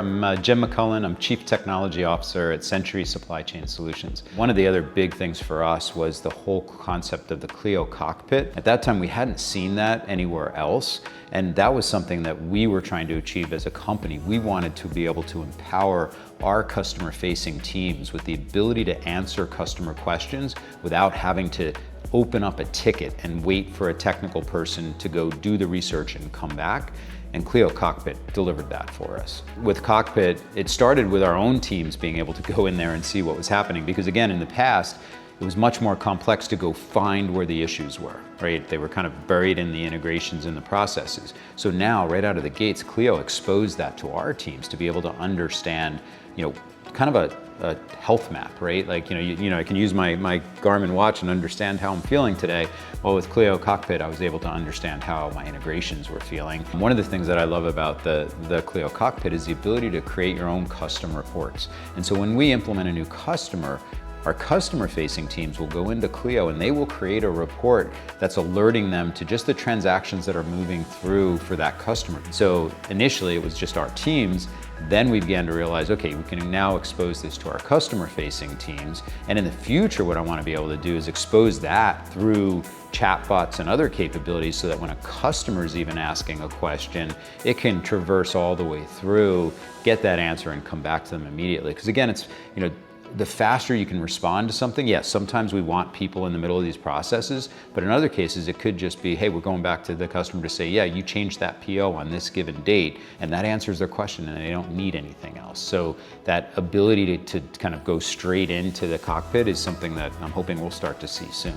I'm Jim McCullen. I'm Chief Technology Officer at Century Supply Chain Solutions. One of the other big things for us was the whole concept of the Cleo Cockpit. At that time, we hadn't seen that anywhere else, and that was something that we were trying to achieve as a company. We wanted to be able to empower our customer-facing teams with the ability to answer customer questions without having to open up a ticket and wait for a technical person to go do the research and come back. And Cleo Cockpit delivered that for us. With Cockpit, it started with our own teams being able to go in there and see what was happening, because again, in the past, it was much more complex to go find where the issues were, right? They were kind of buried in the integrations and the processes. So now, right out of the gates, Cleo exposed that to our teams to be able to understand, kind of a health map, right? Like, I can use my Garmin watch and understand how I'm feeling today. Well, with Cleo Cockpit, I was able to understand how my integrations were feeling. One of the things that I love about the Cleo Cockpit is the ability to create your own custom reports. And so when we implement a new customer, our customer-facing teams will go into Cleo and they will create a report that's alerting them to just the transactions that are moving through for that customer. So initially it was just our teams. Then we began to realize, okay, we can now expose this to our customer-facing teams. And in the future, what I want to be able to do is expose that through chatbots and other capabilities so that when a customer is even asking a question, it can traverse all the way through, get that answer, and come back to them immediately. Because again, it's, the faster you can respond to something, yes, sometimes we want people in the middle of these processes, but in other cases, it could just be, hey, we're going back to the customer to say, yeah, you changed that PO on this given date, and that answers their question, and they don't need anything else. So that ability to kind of go straight into the cockpit is something that I'm hoping we'll start to see soon.